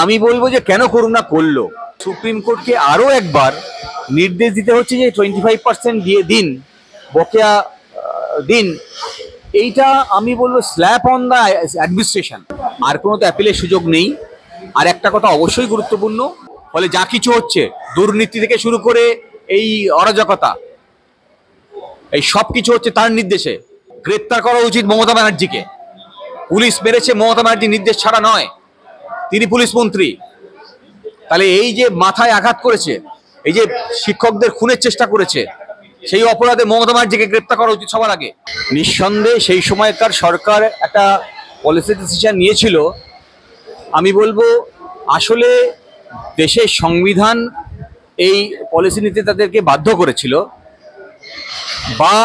আমি বলবো যে কেন করুণা করলো। সুপ্রিম কোর্টকে আরো একবার নির্দেশ দিতে হচ্ছে যে 25% দিয়ে দিন, বকেয়া দিন। এইটা আমি বলবো স্ল্যাপ অন দা অ্যাডমিনিস্ট্রেশন। আর কোনো তো অ্যাপিলের সুযোগ নেই। আর একটা কথা অবশ্যই গুরুত্বপূর্ণ, ফলে যা কিছু হচ্ছে দুর্নীতি থেকে শুরু করে এই অরাজকতা, এই সব কিছু হচ্ছে তার নির্দেশে। গ্রেপ্তার করা উচিত মমতা ব্যানার্জিকে। পুলিশ মেরেছে মমতা ব্যানার্জির নির্দেশ ছাড়া নয়, তিনি পুলিশ মন্ত্রী। তাহলে এই যে মাথায় আঘাত করেছে, এই যে শিক্ষকদের খুনের চেষ্টা করেছে, সেই অপরাধে মমতা ব্যানার্জিকে গ্রেপ্তার করা উচিত সবার আগে। নিঃসন্দেহে সেই সময়কার সরকার একটা পলিসি ডিসিশন নিয়েছিল। আমি বলবো আসলে দেশের সংবিধান এই পলিসি নিতে তাদেরকে বাধ্য করেছিল, বা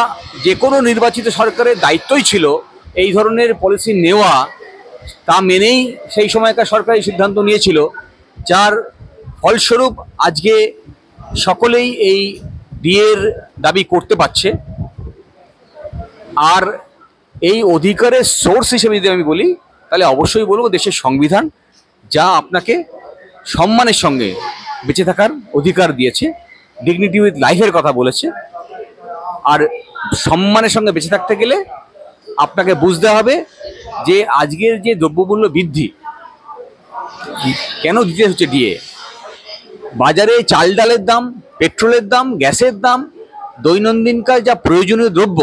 যে কোনো নির্বাচিত সরকারের দায়িত্বই ছিল এই ধরনের পলিসি নেওয়া। তা মেনেই সেই সময়কার সরকার এই সিদ্ধান্ত নিয়েছিল, যার ফলস্বরূপ আজকে সকলেই এই ডিএর দাবি করতে পারছে। আর এই অধিকারের সোর্স হিসেবে যদি আমি বলি, তাহলে অবশ্যই বলবো দেশের সংবিধান, যা আপনাকে সম্মানের সঙ্গে বেঁচে থাকার অধিকার দিয়েছে, ডিগনিটি উইথ লাইফের কথা বলেছে। আর সম্মানের সঙ্গে বেঁচে থাকতে গেলে আপনাকে বুঝতে হবে যে আজকের যে দ্রব্যমূল্য বৃদ্ধি কেন দিতে হচ্ছে ডিএ। বাজারে চাল ডালের দাম, পেট্রোলের দাম, গ্যাসের দাম, দৈনন্দিনকার যা প্রয়োজনীয় দ্রব্য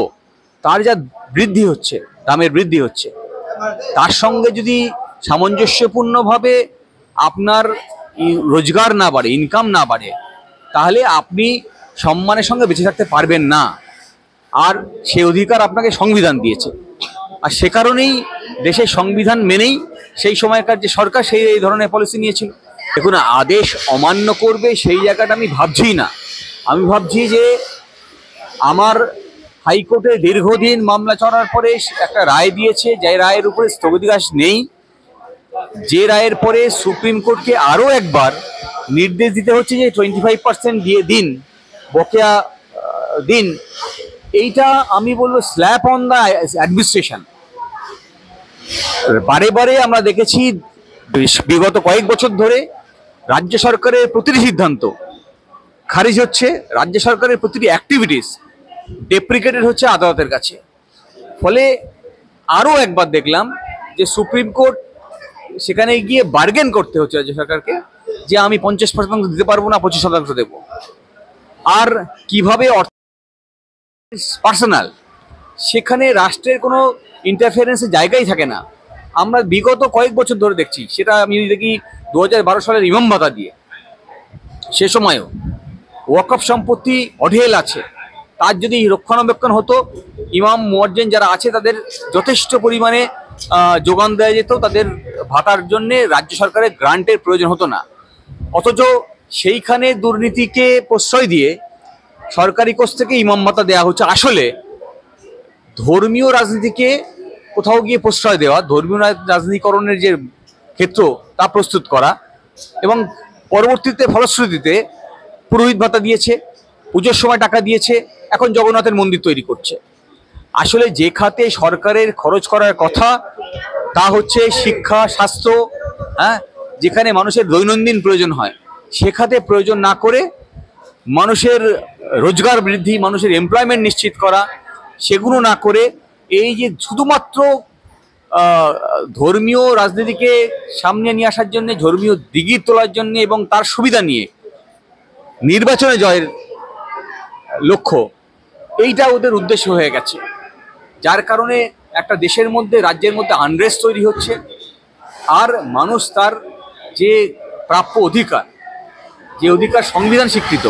তার যা বৃদ্ধি হচ্ছে, দামের বৃদ্ধি হচ্ছে, তার সঙ্গে যদি সামঞ্জস্যপূর্ণভাবে আপনার রোজগার না বাড়ে, ইনকাম না বাড়ে, তাহলে আপনি সম্মানের সঙ্গে বেঁচে থাকতে পারবেন না। আর সে অধিকার আপনাকে সংবিধান দিয়েছে। আর সে কারণেই দেশের সংবিধান মেনেই সেই সময়কার যে সরকার সেই এই ধরনের পলিসি নিয়েছিল। দেখুন, আদেশ অমান্য করবে সেই জায়গাটা আমি ভাবছি না। আমি ভাবছি যে আমার হাইকোর্টে দীর্ঘদিন মামলা চলার পরে একটা রায় দিয়েছে, যে রায়ের উপরে স্থগিতাদেশ নেই, যে রায়ের পরে সুপ্রিম কোর্টকে আরও একবার নির্দেশ দিতে হচ্ছে যে 25% দিয়ে দিন, বকেয়া দিন। এইটা আমি বলবো স্ল্যাপ অন দা অ্যাডমিনিস্ট্রেশন। বারে বারে আমরা দেখেছি বিগত কয়েক বছর ধরে রাজ্য সরকারের প্রতিটি সিদ্ধান্ত খারিজ হচ্ছে, রাজ্য সরকারের প্রতিটি অ্যাক্টিভিটিস ডেপ্রিকেটেড হচ্ছে আদালতের কাছে। ফলে আরও একবার দেখলাম যে সুপ্রিম কোর্ট সেখানে গিয়ে বার্গেন করতে হচ্ছে রাজ্য সরকারকে, যে আমি 50% দিতে পারবো না, 25% দেবো। আর কিভাবে পার্সোনাল, সেখানে রাষ্ট্রের কোনো ইন্টারফারেন্সের জায়গাই থাকে না। আমরা বিগত কয়েক বছর ধরে দেখছি, সেটা আমি দেখি 2012 সালের ইমাম ভাতা দিয়ে, সে সময়ও ওয়াকফ সম্পত্তি অঢেল আছে, তার যদি রক্ষণাবেক্ষণ হতো, ইমাম মুয়াজ্জিন যারা আছে তাদের যথেষ্ট পরিমাণে যোগান দেওয়া যেত, তাদের ভাতার জন্যে রাজ্য সরকারের গ্রান্টের প্রয়োজন হতো না। অথচ সেইখানে দুর্নীতিকে প্রশ্রয় দিয়ে সরকারি কোষ থেকে ইমাম ভাতা দেওয়া হচ্ছে। আসলে ধর্মীয় রাজনীতিকে কোথাও গিয়ে প্রশ্রয় দেওয়া, ধর্মীয় রাজনীতিকরণের যে ক্ষেত্র তা প্রস্তুত করা, এবং পরবর্তীতে ফলশ্রুতিতে পুরোহিত ভাতা দিয়েছে, পুজোর সময় টাকা দিয়েছে, এখন জগন্নাথের মন্দির তৈরি করছে। আসলে যে খাতে সরকারের খরচ করার কথা তা হচ্ছে শিক্ষা, স্বাস্থ্য, হ্যাঁ, যেখানে মানুষের দৈনন্দিন প্রয়োজন হয়, সে খাতে প্রয়োজন না করে মানুষের রোজগার বৃদ্ধি, মানুষের এমপ্লয়মেন্ট নিশ্চিত করা, সেগুলো না করে এই যে শুধুমাত্র ধর্মীয় রাজনীতিকে সামনে নিয়ে আসার জন্য, ধর্মীয় দিগির তোলার জন্য এবং তার সুবিধা নিয়ে নির্বাচনে জয়ের লক্ষ্য, এইটা ওদের উদ্দেশ্য হয়ে গেছে। যার কারণে একটা দেশের মধ্যে, রাজ্যের মধ্যে আনরেস্ট তৈরি হচ্ছে, আর মানুষ তার যে প্রাপ্য অধিকার, যে অধিকার সংবিধান স্বীকৃত,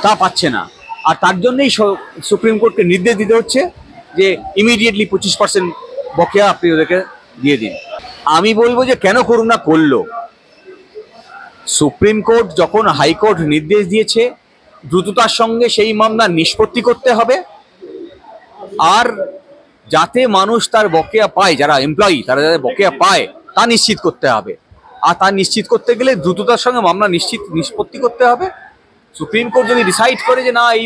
তা পাচ্ছে না। আর তার জন্যই সুপ্রিম কোর্টকে নির্দেশ দিতে হচ্ছে যে ইমিডিয়েটলি 25% বকেয়া আপনি ওদেরকে দিয়ে দিন। আমি বলবো যে কেন করুণা করলো। সুপ্রিম কোর্ট যখন হাইকোর্ট নির্দেশ দিয়েছে, দ্রুততার সঙ্গে সেই মামলা নিষ্পত্তি করতে হবে, আর যাতে মানুষ তার বকেয়া পায়, যারা এমপ্লয়ি তারা যাতে বকেয়া পায় তা নিশ্চিত করতে হবে। আর তা নিশ্চিত করতে গেলে দ্রুততার সঙ্গে মামলা নিষ্পত্তি করতে হবে। সুপ্রিম কোর্ট যদি ডিসাইড করে যে না, এই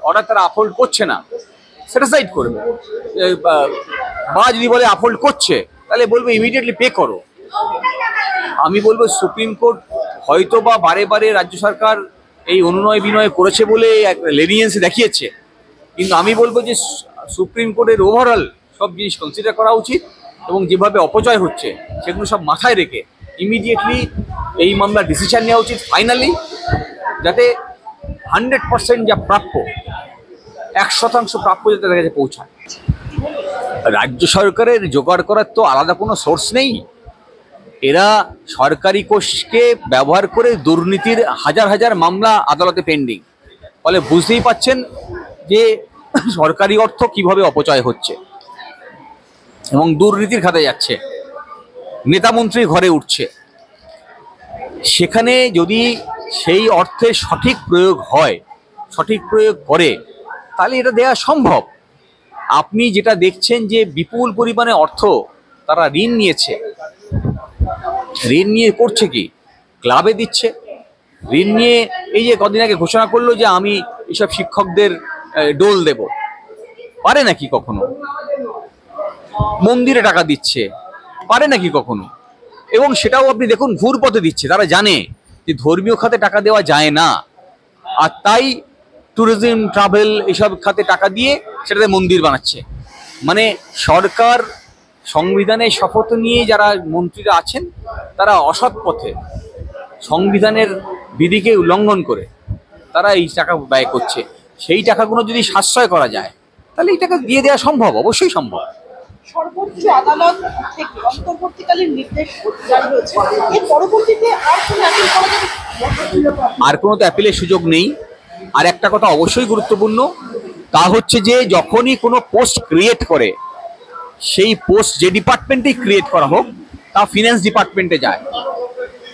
অর্ডার তারা আপহোল্ড করছে না, সেটা ডিসাইড করবে, বা যদি বলে আপহোল্ড করছে, তাহলে বলবে ইমিডিয়েটলি পে করো। আমি বলবো সুপ্রিম কোর্ট হয়তো বা বারে বারে রাজ্য সরকার এই অনুনয় বিনয় করেছে বলে লেনিয়েন্স দেখিয়েছে, কিন্তু আমি বলবো যে সুপ্রিম কোর্টের ওভারঅল সব জিনিস কনসিডার করা উচিত এবং যেভাবে অপচয় হচ্ছে সেগুলো সব মাথায় রেখে ইমিডিয়েটলি এই মামলার ডিসিশন নেওয়া উচিত ফাইনালি, যাতে 100% যা প্রাপ্য 100% প্রাপ্য যাতে তাদের কাছে পৌঁছায়। রাজ্য সরকারের জোগাড় করার তো আলাদা কোনো সোর্স নেই। এরা সরকারি কোষকে ব্যবহার করে দুর্নীতির হাজার হাজার মামলা আদালতে পেন্ডিং, ফলে বুঝতেই পাচ্ছেন যে সরকারি অর্থ কিভাবে অপচয় হচ্ছে এবং দুর্নীতির খাতে যাচ্ছে, নেতামন্ত্রী ঘরে উঠছে। সেখানে যদি সেই অর্থের সঠিক প্রয়োগ হয়, সঠিক প্রয়োগ করে, তাহলে এটা দেওয়া সম্ভব। আপনি যেটা দেখছেন যে বিপুল পরিমাণে অর্থ তারা ঋণ নিয়েছে, ঋণ নিয়ে করছে কি, ক্লাবে দিচ্ছে। ঋণ নিয়ে এই যে কদিন আগে ঘোষণা করলো যে আমি এসব শিক্ষকদের ডোল দেব, পারে নাকি কখনো? মন্দিরে টাকা দিচ্ছে, পারে নাকি কখনো? এবং সেটাও আপনি দেখুন ঘুর পথে দিচ্ছে। তারা জানে যে ধর্মীয় খাতে টাকা দেওয়া যায় না, আর তাই ট্যুরিজম ট্রাভেল এসব খাতে টাকা দিয়ে সেটাতে মন্দির বানাচ্ছে। মানে সরকার সংবিধানে শপথ নিয়ে যারা মন্ত্রীরা আছেন তারা অসৎ পথে সংবিধানের বিধিকে উল্লঙ্ঘন করে তারা এই টাকা ব্যয় করছে। সেই টাকাগুলো যদি সাশ্রয় করা যায় তাহলে এই টাকা দিয়ে দেওয়া সম্ভব, অবশ্যই সম্ভব। সর্বোচ্চ আদালত থেকে অন্তর্বর্তীকালীন নির্দেশ জারি হয়েছে, এর পরবর্তীতে আর কোনো তো অ্যাপিলের সুযোগ নেই। আর একটা কথা অবশ্যই গুরুত্বপূর্ণ, তা হচ্ছে যে যখনই কোনো পোস্ট ক্রিয়েট করে, সেই পোস্ট যে ডিপার্টমেন্টেই ক্রিয়েট করা হোক তা ফিনান্স ডিপার্টমেন্টে যায়,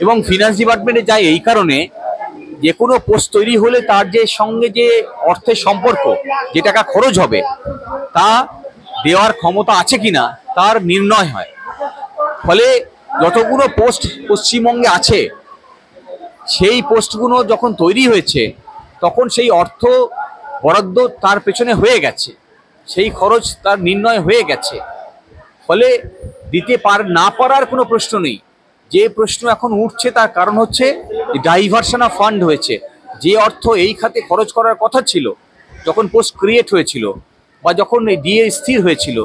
এবং ফিনান্স ডিপার্টমেন্টে যায় এই কারণে যে কোনো পোস্ট তৈরি হলে তার যে সঙ্গে যে অর্থের সম্পর্ক, যে টাকা খরচ হবে তা দেওয়ার ক্ষমতা আছে কিনা তার নির্ণয় হয়। ফলে যতগুলো পোস্ট পশ্চিমবঙ্গে আছে সেই পোস্টগুলো যখন তৈরি হয়েছে তখন সেই অর্থ বরাদ্দ তার পেছনে হয়ে গেছে, সেই খরচ তার নির্ণয় হয়ে গেছে। ফলে দিতে না পারার কোনো প্রশ্ন নেই। যে প্রশ্ন এখন উঠছে তার কারণ হচ্ছে ডাইভার্সন অফ ফান্ড হয়েছে। যে অর্থ এই খাতে খরচ করার কথা ছিল যখন পোস্ট ক্রিয়েট হয়েছিল বা যখন ডিএ স্থির হয়েছিল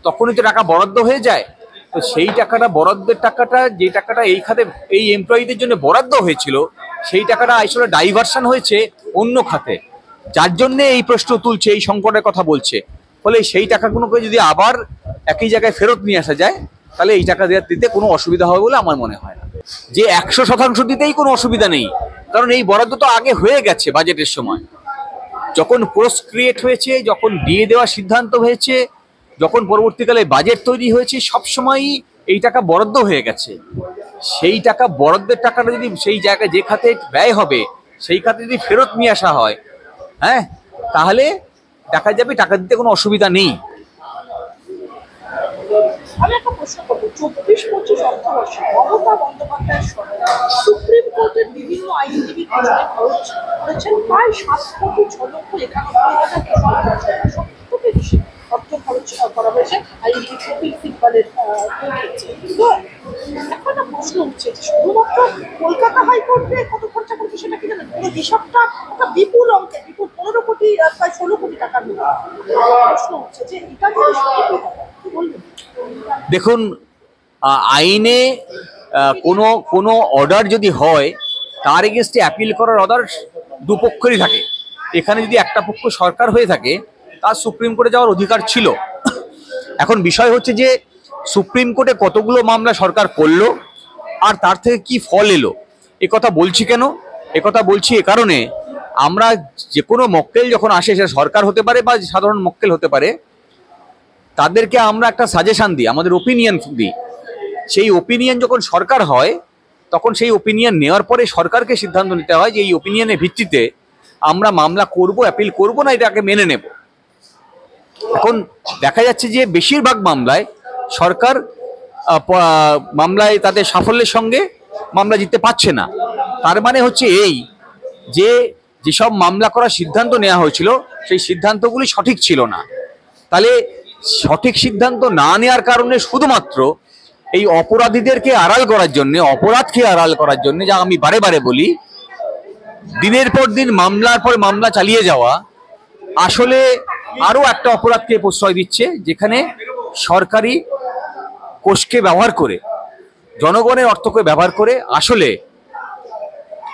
তখনই তো টাকা বরাদ্দ হয়ে যায়। তো সেই টাকাটা, বরাদ্দের টাকাটা, যে টাকাটা এই খাতে এই এমপ্লয়ীদের জন্য বরাদ্দ হয়েছিল, সেই টাকাটা আসলে ডাইভার্সন হয়েছে অন্য খাতে, যার জন্যে এই প্রশ্ন তুলছে, এই সংকটের কথা বলছে। ফলে সেই টাকাগুলোকে যদি আবার একই জায়গায় ফেরত নিয়ে আসা যায় তাহলে এই টাকা দিতে কোনো অসুবিধা হবে বলে আমার মনে হয় না। যে 100% দিতেই কোনো অসুবিধা নেই, কারণ এই বরাদ্দ তো আগে হয়ে গেছে বাজেটের সময়, যখন পোস্ট ক্রিয়েট হয়েছে, যখন দিয়ে দেওয়ার সিদ্ধান্ত হয়েছে, যখন পরবর্তীকালে বাজেট তৈরি হয়েছে, সবসময়ই এই টাকা বরাদ্দ হয়ে গেছে। সেই টাকা, বরাদ্দের টাকাটা যদি সেই জায়গায় যে খাতে ব্যয় হবে সেই খাতে যদি ফেরত নিয়ে আসা হয়, হ্যাঁ, তাহলে দেখা যাবে টাকা দিতে কোনো অসুবিধা নেই। আমি একটা প্রশ্ন করবো, 24-25 অর্থবর্ষে মমতা বন্দ্যোপাধ্যায়ের সরকার সুপ্রিম কোর্টের বিভিন্ন আইনজীবী পেছনে খরচ করেছেন প্রায় 7,691,000 সবথেকে বেশি অর্থ খরচ করা হয়েছে আইনজীবী কপিল সিব্বালের ক্ষেত্রে। তো এখন একটা প্রশ্ন উঠছে যে শুধুমাত্র কলকাতা হাইকোর্টে কত খরচা করছে সেটা কি জানেন? পুরো হিসাবটা একটা বিপুল অঙ্কে, বিপুল 15 কোটি, প্রায় 16 কোটি টাকার মতো প্রশ্ন উঠছে যে এটা যদি সত্যি হয় কি বলবেন? দেখুন, আইনে কোনো অর্ডার যদি হয় তার এগেনস্টে অ্যাপিল করার অর্ডার দুপক্ষেরই থাকে। এখানে যদি একটা পক্ষ সরকার হয়ে থাকে তার সুপ্রিম কোর্টে যাওয়ার অধিকার ছিল। এখন বিষয় হচ্ছে যে সুপ্রিম কোর্টে কতগুলো মামলা সরকার করলো আর তার থেকে কি ফল এলো। কথা বলছি কেন? কথা বলছি এ কারণে, আমরা যে কোনো মক্কেল যখন আসে, সেটা সরকার হতে পারে বা সাধারণ মক্কেল হতে পারে, তাদেরকে আমরা একটা সাজেশন দিই, আমাদের ওপিনিয়ন দিই। সেই ওপিনিয়ন যখন সরকার হয় তখন সেই ওপিনিয়ন নেওয়ার পরে সরকারকে সিদ্ধান্ত নিতে হয় যে এই ওপিনিয়নের ভিত্তিতে আমরা মামলা করব, অ্যাপিল করব না এটাকে মেনে নেব। এখন দেখা যাচ্ছে যে বেশিরভাগ মামলায় সরকার মামলায় তাদের সাফল্যের সঙ্গে মামলা জিততে পারছে না। তার মানে হচ্ছে এই যে যেসব মামলা করার সিদ্ধান্ত নেওয়া হয়েছিল সেই সিদ্ধান্তগুলি সঠিক ছিল না। তাহলে সঠিক সিদ্ধান্ত না নেওয়ার কারণে শুধুমাত্র এই অপরাধীদেরকে আড়াল করার জন্য, অপরাধকে আড়াল করার জন্য, যা আমি বারে বারে বলি, দিনের পর দিন মামলার পর মামলা চালিয়ে যাওয়া আসলে আরো একটা অপরাধকে প্রশ্রয় দিচ্ছে, যেখানে সরকারি কোষকে ব্যবহার করে, জনগণের অর্থকে ব্যবহার করে আসলে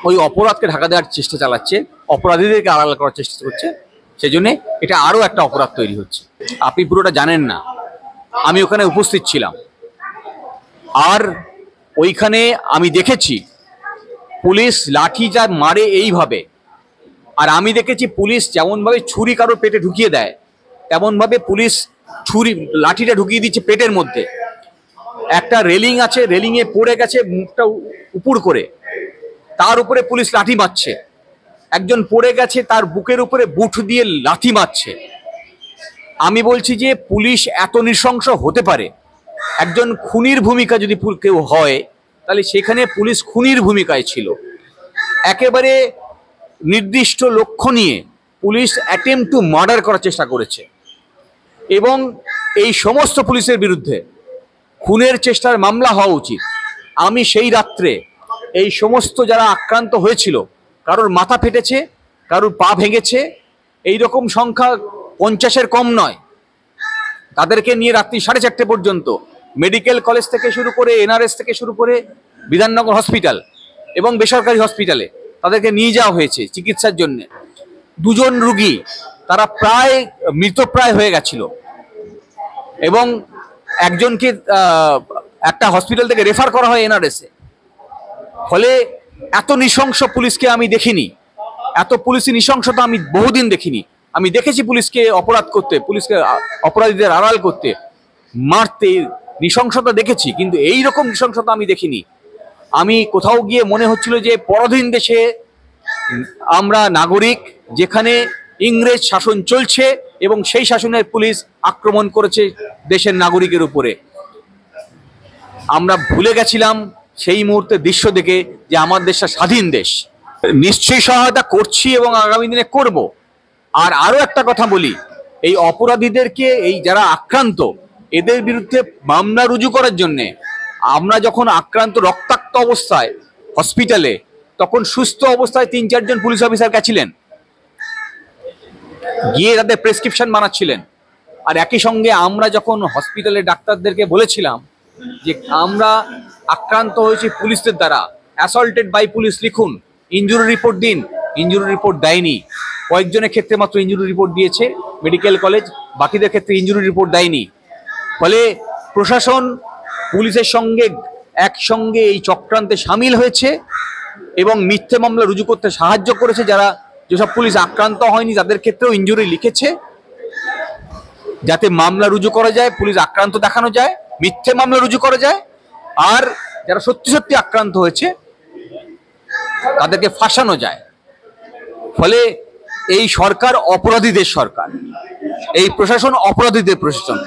ওই অপরাধকে ঢাকা দেওয়ার চেষ্টা চালাচ্ছে, অপরাধীদেরকে আড়াল করার চেষ্টা করছে। সেই জন্য এটা আরো একটা অপরাধ তৈরি হচ্ছে। আপনি পুরোটা জানেন না, আমি ওখানে উপস্থিত ছিলাম, আর ওইখানে আমি দেখেছি পুলিশ লাঠি যা মারে এইভাবে, আর আমি দেখেছি পুলিশ যেমনভাবে ছুরি কারোর পেটে ঢুকিয়ে দেয় তেমনভাবে পুলিশ লাঠিটা ঢুকিয়ে দিচ্ছে পেটের মধ্যে। একটা রেলিং আছে, রেলিংয়ে পড়ে গেছে মুখটা উপর করে, তার উপরে পুলিশ লাঠি মারছে। একজন পড়ে গেছে, তার বুকের উপরে বুট দিয়ে লাথি মারছে। আমি বলছি যে পুলিশ এত নৃশংস হতে পারে। একজন খুনির ভূমিকা যদি কেউ হয়, তাহলে সেখানে পুলিশ খুনির ভূমিকায় ছিল। একেবারে নির্দিষ্ট লক্ষ্য নিয়ে পুলিশ অ্যাটেম্প টু মার্ডার করার চেষ্টা করেছে, এবং এই সমস্ত পুলিশের বিরুদ্ধে খুনের চেষ্টার মামলা হওয়া উচিত। আমি সেই রাত্রে এই সমস্ত যারা আক্রান্ত হয়েছিল, কারোর মাথা ফেটেছে, কারোর পা ভেঙেছে, এই রকম সংখ্যা 50-এর কম নয়, তাদেরকে নিয়ে রাত্রি 4:30 পর্যন্ত মেডিকেল কলেজ থেকে শুরু করে, এনআরএস থেকে শুরু করে বিধাননগর হসপিটাল এবং বেসরকারি হসপিটালে তাদেরকে নিয়ে যাওয়া হয়েছে চিকিৎসার জন্য। 2 জন রুগী তারা প্রায় মৃতপ্রায় হয়ে গেছিল, এবং একজনকে একটা হসপিটাল থেকে রেফার করা হয় এনআরএসে। ফলে এত নৃশংস পুলিশকে আমি দেখিনি, এত পুলিশি নৃশংসতা আমি বহুদিন দেখিনি। আমি দেখেছি পুলিশকে অপরাধ করতে, পুলিশকে অপরাধীদের আড়াল করতে, মারতে, নৃশংসতা দেখেছি, কিন্তু এই রকম নৃশংসতা আমি দেখিনি। আমি কোথাও গিয়ে মনে হচ্ছিল যে পরাধীন দেশে আমরা নাগরিক, যেখানে ইংরেজ শাসন চলছে এবং সেই শাসনের পুলিশ আক্রমণ করেছে দেশের নাগরিকের উপরে। আমরা ভুলে গেছিলাম সেই মুহূর্তে দৃশ্য দেখে যে আমার দেশটা স্বাধীন দেশ। নিশ্চয়ই সহায়তা করছি এবং আগামী দিনে করব। আর আরো একটা কথা বলি, এই অপরাধীদেরকে, এই যারা আক্রান্ত, এদের বিরুদ্ধে মামলা রুজু করার জন্যে আমরা যখন আক্রান্ত রক্তাক্ত অবস্থায় হসপিটালে, তখন সুস্থ অবস্থায় 3-4 জন পুলিশ অফিসার গেছিলেন, গিয়ে তাদের প্রেসক্রিপশন বানাচ্ছিলেন। আর একই সঙ্গে আমরা যখন হসপিটালে ডাক্তারদেরকে বলেছিলাম যে আমরা আক্রান্ত হয়েছি পুলিশদের দ্বারা, অ্যাসল্টেড বাই পুলিশ লিখুন, ইনজুরি রিপোর্ট দিন, ইনজুরি রিপোর্ট দেয়নি। কয়েকজনের ক্ষেত্রে মাত্র ইনজুরি রিপোর্ট দিয়েছে মেডিকেল কলেজ, বাকিদের ক্ষেত্রে ইনজুরি রিপোর্ট দেয়নি। ফলে প্রশাসন পুলিশের সঙ্গে একসঙ্গে এই চক্রান্তে সামিল হয়েছে এবং মিথ্যে মামলা রুজু করতে সাহায্য করেছে। যারা যেসব পুলিশ আক্রান্ত হয়নি তাদের ক্ষেত্রেও ইনজুরি লিখেছে, যাতে মামলা রুজু করা যায়, পুলিশ আক্রান্ত দেখানো যায়, মিথ্যে মামলা রুজু করা যায়, আর যারা সত্যি সত্যি আক্রান্ত হয়েছে তাদেরকে ফাঁসানো যায়। ফলে এই সরকার অপরাধীদের সরকার, এই প্রশাসন অপরাধীদের প্রশাসন।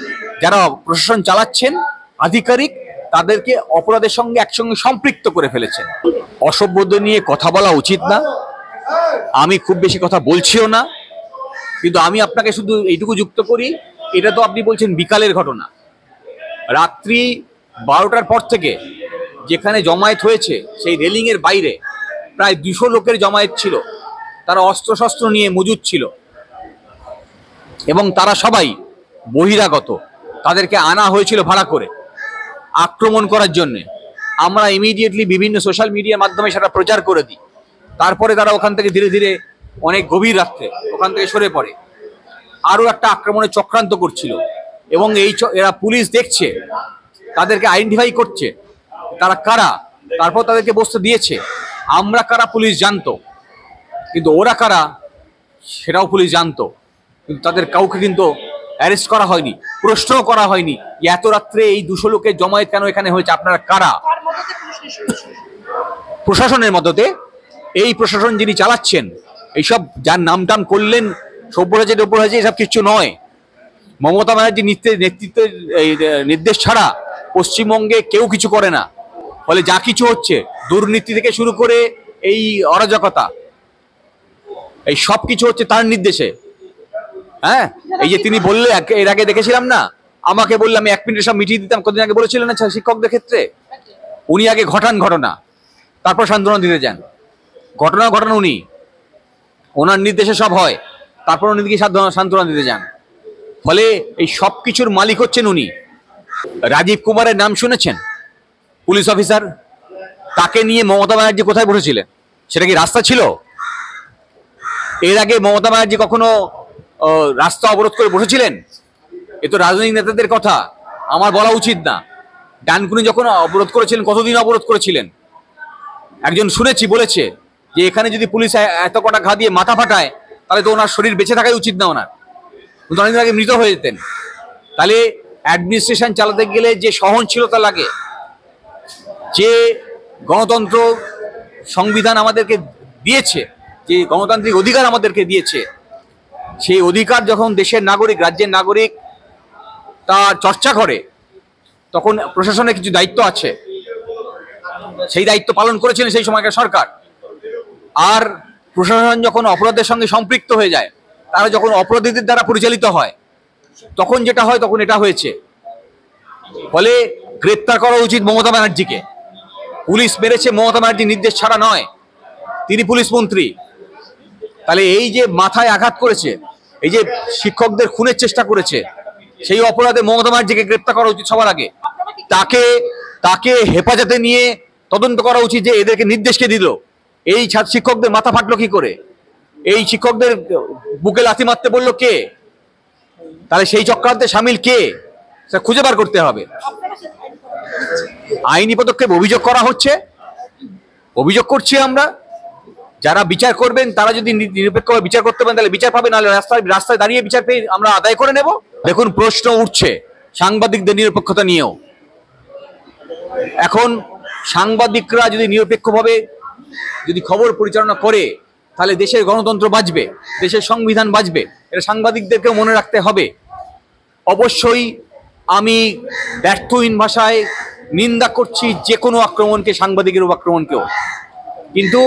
যারা প্রশাসন চালাচ্ছেন আধিকারিক, তাদেরকে অপরাধের সঙ্গে একসঙ্গে সম্পৃক্ত করে ফেলেছেন। অসভ্যদের নিয়ে কথা বলা উচিত না, আমি খুব বেশি কথা বলছিও না, কিন্তু আমি আপনাকে শুধু এইটুকু যুক্ত করি, এটা তো আপনি বলছেন বিকালের ঘটনা। রাত্রি 12টার পর থেকে যেখানে জমায়েত হয়েছে, সেই রেলিংয়ের বাইরে প্রায় 200 লোকের জমায়েত ছিল। তারা অস্ত্রশস্ত্র নিয়ে মজুদ ছিল এবং তারা সবাই বহিরাগত। তাদেরকে আনা হয়েছিল ভাড়া করে আক্রমণ করার জন্যে। আমরা ইমিডিয়েটলি বিভিন্ন সোশ্যাল মিডিয়ার মাধ্যমে সেটা প্রচার করে দিই। তারপরে তারা ওখান থেকে ধীরে ধীরে অনেক গভীর রাত্রে ওখান থেকে সরে পড়ে। আরও একটা আক্রমণের চক্রান্ত করছিল, এবং এরা পুলিশ দেখছে, তাদেরকে আইডেন্টিফাই করছে তারা কারা, তারপর তাদেরকে বসতে দিয়েছে। আমরা কারা পুলিশ জানতো, কিন্তু ওরা কারা সেটাও পুলিশ জানতো, কিন্তু তাদের কাউকে কিন্তু অ্যারেস্ট করা হয়নি, প্রশ্নও করা হয়নি যে এত রাত্রে এই 200 লোকের জমায়েত কেন এখানে হয়েছে, আপনারা কারা। প্রশাসনের মদতে, এই প্রশাসন যিনি চালাচ্ছেন, এইসব যার নাম টাম করলেন সব্যরাজের অপরাজে, এসব কিছু নয়। মমতা ব্যানার্জির নেতৃত্বের নির্দেশ ছাড়া পশ্চিমবঙ্গে কেউ কিছু করে না। ফলে যা কিছু হচ্ছে, দুর্নীতি থেকে শুরু করে এই অরাজকতা, এই সব কিছু হচ্ছে তার নির্দেশে। হ্যাঁ, এই যে তিনি বললে, এর আগে দেখেছিলাম না, আমাকে বললে আমি 1 মিনিটে সব মিটিয়ে দিতাম, কদিন আগে বলেছিলেন না শিক্ষকদের ক্ষেত্রে। উনি আগে ঘটান ঘটনা, তারপর সান্ত্বনা দিতে যান। ঘটনা ঘটান উনি, ওনার নির্দেশে সব হয়, তারপর উনি দিকে সান্ত্বনা দিতে যান। ফলে এই সব কিছুর মালিক হচ্ছেন উনি। রাজীব কুমারের নাম শুনেছেন? পুলিশ অফিসার, তাকে নিয়ে মমতা ব্যানার্জি কোথায় বসেছিলেন? সেটা কি রাস্তা ছিল? এর আগে মমতা ব্যানার্জি কখনো রাস্তা অবরোধ করে বসেছিলেন? এ তো রাজনৈতিক নেতাদের কথা, আমার বলা উচিত না। ডানকুনি যখন অবরোধ করেছিলেন, কতদিন অবরোধ করেছিলেন? একজন শুনেছি বলেছে যে এখানে যদি পুলিশ এত কটা ঘা দিয়ে মাথা ফাটায়, তাহলে তো ওনার শরীর বেঁচে থাকাই উচিত না, ওনার অনেকদিন আগে মৃত হয়ে যেতেন। তাহলে অ্যাডমিনিস্ট্রেশন চালাতে গেলে যে সহনশীলতা লাগে, যে গণতন্ত্র সংবিধান আমাদেরকে দিয়েছে, যে গণতান্ত্রিক অধিকার আমাদেরকে দিয়েছে, সেই অধিকার যখন দেশের নাগরিক, রাজ্যের নাগরিক তা চর্চা করে, তখন প্রশাসনের কিছু দায়িত্ব আছে। সেই দায়িত্ব পালন করেছিলেন সেই সময়কার সরকার। আর প্রশাসন যখন অপরাধের সঙ্গে সম্পৃক্ত হয়ে যায়, তারা যখন অপরাধীদের দ্বারা পরিচালিত হয়, তখন যেটা হয়, তখন এটা হয়েছে। ফলে গ্রেপ্তার করা উচিত মমতা ব্যানার্জিকে। পুলিশ মেরেছে মমতা ব্যানার্জির নির্দেশ ছাড়া নয়, তিনি পুলিশ মন্ত্রী। তাহলে এই যে মাথায় আঘাত করেছে, এই যে শিক্ষকদের খুনের চেষ্টা করেছে, সেই অপরাধে মমতা ব্যানার্জিকে গ্রেপ্তার করা উচিত সবার আগে। তাকে তাকে হেফাজতে নিয়ে তদন্ত করা উচিত যে এদেরকে নির্দেশ কে দিল, এই শিক্ষকদের মাথা ফাটলো কি করে, এই শিক্ষকদের বুকে লাথি মারতে বললো কে, তাহলে সেই চক্রান্তে সামিল কে, সেটা খুঁজে বার করতে হবে। আইনি পদক্ষেপ অভিযোগ করা হচ্ছে, অভিযোগ করছি আমরা। যারা বিচার করবেন তারা যদি নিরপেক্ষভাবে বিচার করতে পারেন, তাহলে বিচার পাবে, নাহলে রাস্তায় দাঁড়িয়ে বিচার পেয়ে আমরা আদায় করে নেব। দেখুন, প্রশ্ন উঠছে সাংবাদিকদের নিরপেক্ষতা নিয়েও। এখন সাংবাদিকরা যদি নিরপেক্ষভাবে যদি খবর পরিচালনা করে, তাহলে দেশের গণতন্ত্র বাঁচবে, দেশের সংবিধান বাঁচবে। এটা সাংবাদিকদেরকেও মনে রাখতে হবে। অবশ্যই আমি ব্যর্থহীন ভাষায় নিন্দা করছি যে কোনো আক্রমণকে, সাংবাদিকের আক্রমণকেও। কিন্তু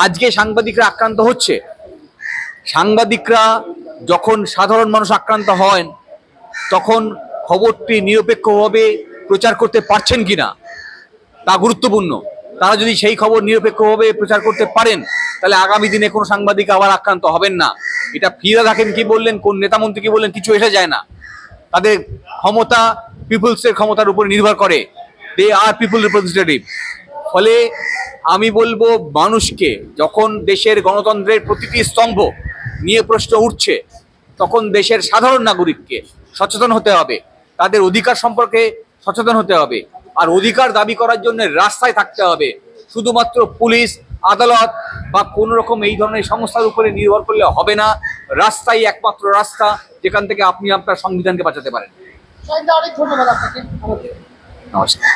আজকে সাংবাদিকরা আক্রান্ত হচ্ছে। সাংবাদিকরা যখন সাধারণ মানুষ আক্রান্ত হয়, তখন খবরটি নিরপেক্ষভাবে প্রচার করতে পারছেন কিনা তা গুরুত্বপূর্ণ। তারা যদি সেই খবর নিরপেক্ষভাবে প্রচার করতে পারেন, তাহলে আগামী দিনে কোনো সাংবাদিক আবার আক্রান্ত হবেন না। এটা ফিরহাদ হাকিম কি বললেন, কোন নেতামন্ত্রী কি বললেন, কিছু এসে যায় না। তাদের ক্ষমতা পিপুলসের ক্ষমতার উপর নির্ভর করে। দে আর পিপুল রিপ্রেজেন্টেটিভ। ফলে আমি বলবো, মানুষকে যখন দেশের গণতন্ত্রের প্রতিটি স্তম্ভ নিয়ে প্রশ্ন উঠছে, তখন দেশের সাধারণ নাগরিককে সচেতন হতে হবে, তাদের অধিকার সম্পর্কে সচেতন হতে হবে। আর অধিকার দাবি করার জন্য রাস্তায় থাকতে হবে। শুধুমাত্র পুলিশ, আদালত বা কোন রকম এই ধরনের সংস্থার উপরে নির্ভর করলে হবে না। রাস্তাই একমাত্র রাস্তা যেখান থেকে আপনি আপনার সংবিধানকে বাঁচাতে পারেন। অনেক ধন্যবাদ আপনাকে। নমস্কার।